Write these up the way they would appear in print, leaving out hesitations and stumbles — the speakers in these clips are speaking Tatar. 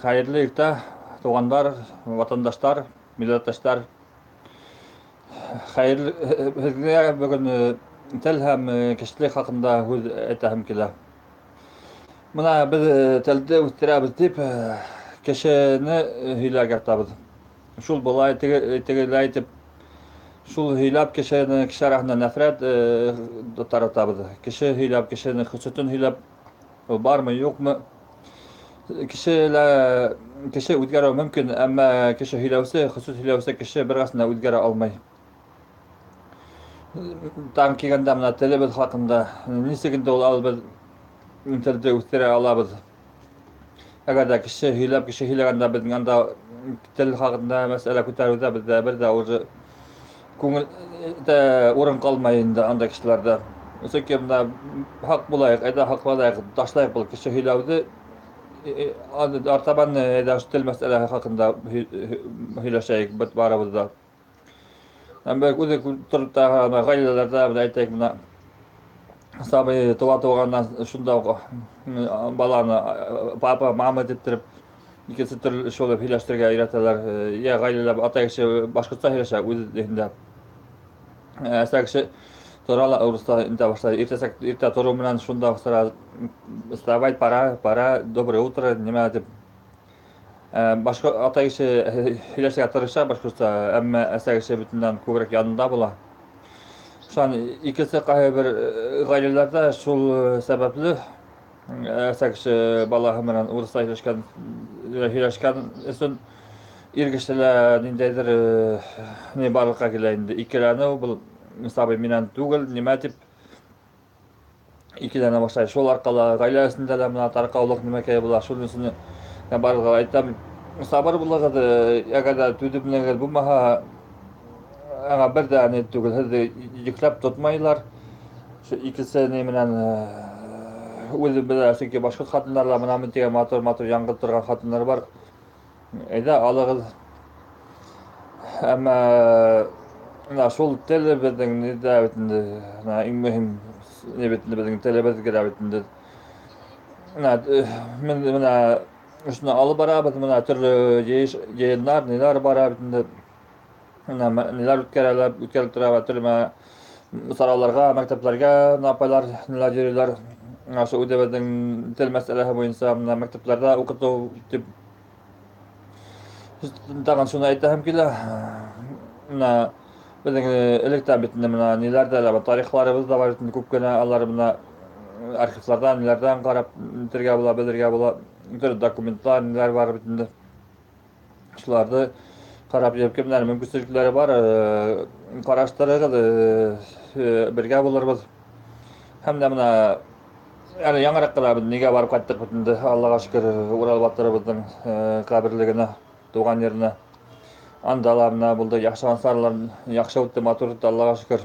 Hayırlı iftar, doğanlar, vatandaşlar, millettaşlar. Hayırlı hizmetler bugün tel hem kişilik hakkında söz etahim kila. Buna biz telde üstürabız deyip kişini hile kaptabız. Şul bolay tegel aytip şul hilap kişini kişi arasında nefret taratabız. Kişi hilap kişini hüsütün hilap var mı yok mu? Kişiler kişi o'zgara mumkin, ammo kishi hiylasi, xusus hiylasi kishi bir asla o'zgara olmaydi. Tan kelganda mana tilimiz haqida nechagina biz tilda o'stira olamiz. Agarda kishi hiylab, kishi hiylaganda bizning anda til haqida masala ko'taruvda bizda birda o'zi ko'ngilda o'rin qolmaydi endi anda kishilarda. O'sha bunda haq bo'laylik, ayda haq bo'laylik, tashlaylik bu kishi hiylabni artaban til masala haqida hiylashaylik bit barabizda. Ben böyle uzak turup da gayrılarda bir aytek buna sabı tuva tuğandan şunda balаны papa mama ettirip ikisi tür şöyle hileştirge iratalar ya gayrılar atayışı başkası hileşe özünde sakşı torala urusta inta başta irta torumundan şunda sıra вставать пора доброе утро nima deb başka atayışı hileşe tırışa başkası ama asakşı bütünden kubrak yanında bula. Şan ikisi qayı bir gayrılarda şul sebepli sakşı bala hemen urusay hileşkan üçün irgişler nindedir ne barlıqa geleyindi. İkilani bu misabı minen tugul nima tip ikilene başlaydı. Şol arqalı gaylasında da mına tarqaulıq nima kay bular. Şol üstüne barlıqa aytam sabır bulağıdı. Yagada tüdübüne bu maha ama bir de hani tugul hadi yüklep tutmaylar. Şu ikisi bilen özü bilen çünkü başka kadınlarla bana mıntıga motor yangıp turgan kadınlar var. Eda alığız. Ama na şol tele bizden ne davetinde na en mühim ne bitinde bizden tele bizge davetinde. Na men şunu alıp beraber men türlü yayınlar neler beraberinde neler ütkärip durýar türlü Saralarga, maktablarga napalar, neler yürüyorlar. Şu ödevden tel meseleleri boyunca maktablarda okutuv dip tagın şunu aytahım kile. Na bizden elektron bitinde mena nelerde de tarihlarыбыз da var. Köpkene allar mena arxivlardan, nelerden qarap terge bola, bilirge bola. Türlü dokumentlar neler var bitinde. Şularda qarap ýep kimler mümkinçilikleri var. Qaraşdyrýar birge bolarбыз. Hem de buna yani yaňarak biz nege barıp gaýtdyk bitinde Allaha şükür Ural batyrybızdyň kabirligine, tugan ýerine andalarına buldy ýakşy ansarlar, ýakşy ötdi, matur ötdi Allaha şükür.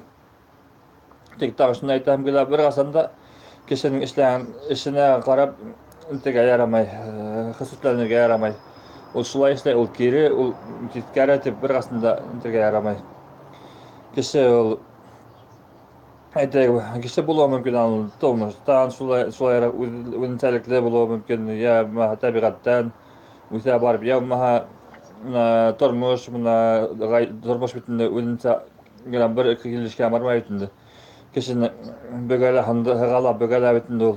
Tek taş şunu aýtam ki bir gasanda kişinin işleýän işine garap intege ýaramay, hysytlanyrga ýaramay. Ol şulay işle, ol kiri, ol titkara etip bir gasanda intege ýaramay. Kişi ol aytayk, kişi buluw mümkin al, tolmuşdan şulay öňçelikli buluw mümkin ýa tabigatdan üse barıp ýa maha tormuş tormuş bitinde öňçe gelen bir iki ilişki barmay bitinde. Kişini bögele handa bögele bitinde ol.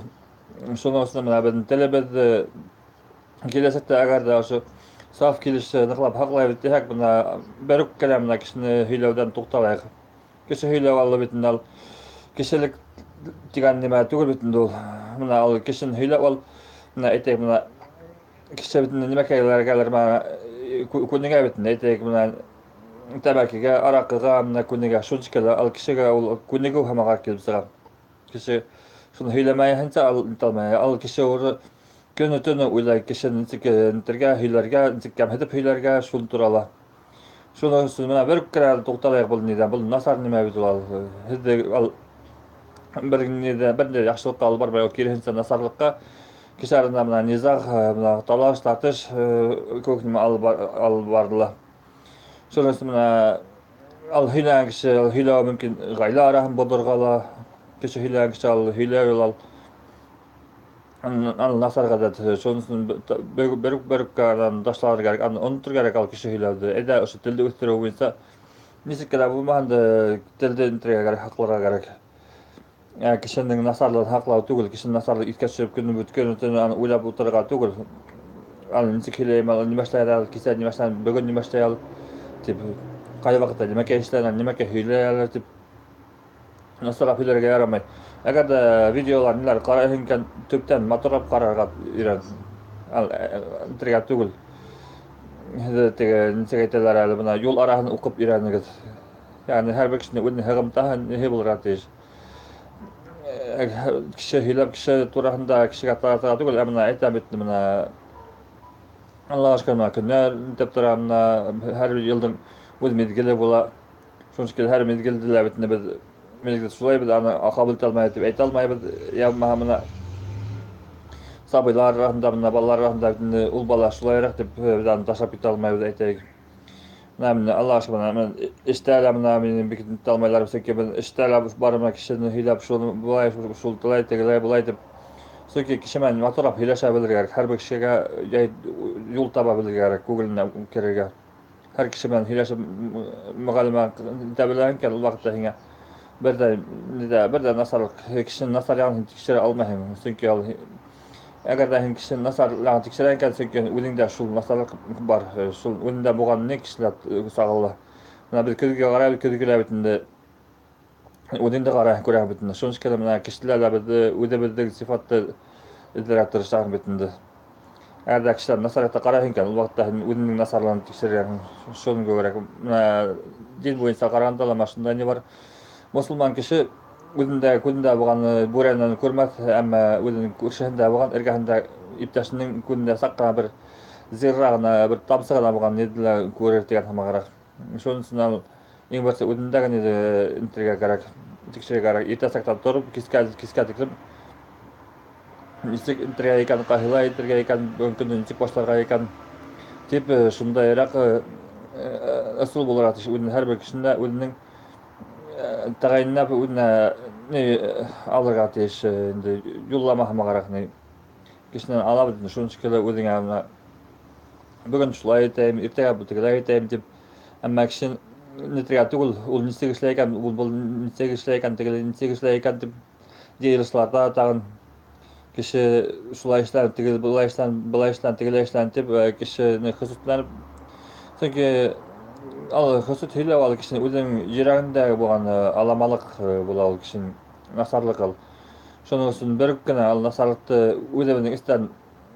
Şonuň üstüne mena bizden telebet gelesekde agar da şu saf kiliş nyklap haklay bitdik buna berip kelamna kişini hiýlewden tugtaýak. Kişi hiýlew aly bitinde al. Kişilik diýen nima tugul bitinde ol. Muna al kişini hiýlep al. Muna etek muna kişi bitinde nima keler mana kunniga bitinde etek muna tabakiga, arakyga, muna kunniga şunçkala al kişiga ol kunniga hamaga kelip sıgar. Kişi şunu hiýlemeýär hänçe almaýar. Al kişi ory günü tüni uýlaýar kişinin interge hiýlerge, intikam edip hiýlerge şunu turala. Şunu üstüne bir kere tugtaýar bol nida, bol nasar nima bizal. Hizde al bir nida bir ýaxşylykka alyp barbaýar kirehse nasarlykka kişi arasynda mena nizah, mena talaş tartyş köknüme alyp bardylar. Şonu üstüne al hiýlen kişi hiýle mümkin gaýla arahan boldurgala, kişi hiýlen kişi al hiýle yol al. Аны насарга да шонысын бөрүк ташлар керек, аны онтур керек ал киши хүйләүде. Эдә ошо тилди үстерүү буенча ничек кенә булмаганда тилди интирга керек, хакларга керек. Кишинең насарлыгын хаклау түгел, кишинең насарлыгы искә төшеп көнне бүткән өчен аны уйлап утырырга түгел. Аны ничек һөйләйм, аны нимә эшләр ал, кисә нимә эшләр, бөгөн нимә эшләй ал, дип кай вакытта нимә эшләр, нимә һөйләй ал дип насарга һөйләргә ярамый. Әгәр дә видеолар ниләр карайһың икән, төптән матурлап карарга өйрән. Ал интирга түгел. Теге ничек әйтәләр әле, бына юл араһын укып өйрәнегез. Ягъни һәр бер кешенең үзе һәгымтаһын булырга тиеш. Кеше һөйләп, кеше тураһында кешегә таратырга түгел, ә менә әйтәм бит, менә Аллаһ ашкана көннәр дип тора, менә һәр елдың үз мизгеле була. Шуның өчен һәр мизгелдә лә бит без мизгел шулай бит аны кабул итә алмаебыз дип әйтә алмаебыз. Я менә сабыйлар арасында, менә балалар арасында ул бала шулайрак дип без аны ташлап китә алмаебыз, әйтәйек. Менә Аллаһ ашкана, менә эштә лә менә мине бик итә алмайлар, чөнки без эштә лә барма кешене һөйләп, шуны булай, шул тулай, тегеләй булай дип. Чөнки кеше менән матурлап һөйләшә белергә кирәк, һәр бер кешегә юл таба белергә кирәк, күңеленә керергә. Һәр кеше белән һөйләшеп, мөгаллимә итә белән икән, ул вакытта һиңә бердә насарлык, кешенең насар ягын тикшерә алмаһың. Чөнки ал әгәр дә һин кешенең насар ягын тикшерә икән, чөнки үзеңдә шул насарлык бар, шул үзеңдә булган ни кешеләр сагыла. Менә без көзгә карап, көзгеләр бит инде үзеңдә карап күрә бит инде. Шуның өчен менә кешеләр дә безне үзебездәге сыйфатты эзләргә тырышабыз бит инде. Әгәр дә кешеләр насарга караһың икән, ул вакытта һин үзеңнең насарлыгын тикшерәсең. Шуны күрәк. Менә дин буенча караганда ла машинада ни бар? Мөселман кеше күзендә булган бүрәнәне күрмәс, әмма үзенең күршеһендә булган, эргәһендә иптәшенең күзендә сак кына бер зирра гына, бер тамсы гына булган нидә күрер дигән һәммәгәрәк. Шуның өчен иң берсе үзендә генә интиргә кирәк, тикшерергә кирәк. Иртәсәктән торып, кискә тиклем ничек интиргә икән, каһилай интиргә икән, көнне ничек башларга икән дип, шундайрак ысул булырга тиеш. Һәр бер кешендә үзенең тәгаенләп үзенә алырга тиеш, инде юллама һәммәгәрәк кешенән алабыз. Шуның өчен үзеңә менә бүген шулай итәм, иртәгә бүтегеләй итәм дип, әмма кеше нитергә түгел, ул ничек эшләй икән, ул ничек эшләй икән, тегеле ничек эшләй икән дип диелешларда тагын кеше шулай эшләр, тегеле булай эшләр, тегеле эшләр дип кешене хисутланып, чөнки ал хисут һөйләп ал кешенең үзенең йөрәгендә булган аламалык була ул кешенең насарлык ал. Шуның өчен бер генә ал насарлыкты үзебезнең истән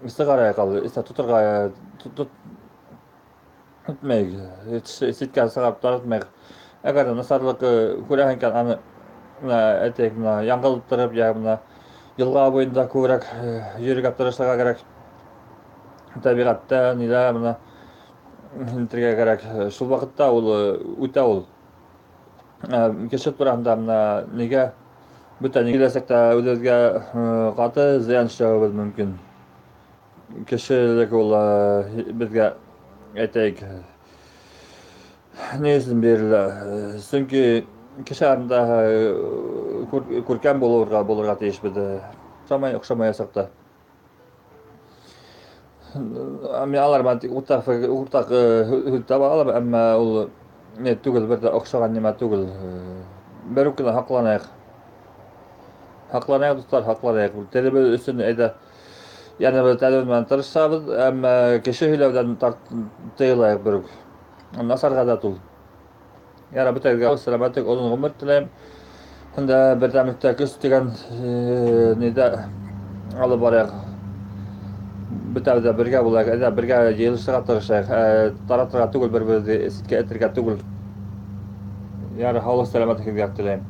сыгарайык ал, истә тутырга тотмайык, ситкә сыгарып таратмайык. Әгәр дә насарлык күрәһең икән, аны әйтәйек, яңгылтырып, я менә елга буенда күбрәк йөрергә тырышырга кирәк. Табигатьтә ниләр менә интиргә кирәк. Шул вакытта ул үтә ул. Кеше тураһында менә нигә бүтән киләсәктә үзебезгә каты зыян эшләвебез мөмкин. Кешелек ул безгә әйтәйек, ни өчен бирелә? Чөнки кеше арасында күркәм булырга тиеш бит. Охшамаячакта. Мен алар менән уртак һүз таба алам, әмма ул не түгел, бер дә охшаган нимә түгел. Бер үк кенә хакланыйк. Хакланыйк, дуслар, хакланыйк. Телебез өчен әйдә, яңа бер телебез менән тырышабыз, әмма кеше һөйләүдән тыелайык бер үк. Насарга да тул. Яра бетәргә сәламәтлек, озын гомер теләйм. Хәндә бердәмлектә көч дигән нидә алып барайык. Бетәүдә бергә булайык, әйдә бергә җыелышырга тырышайык. Таратырга түгел, бер-беребезне ситкә этәргә түгел. Яра һаулык, сәламәтлек теләйм.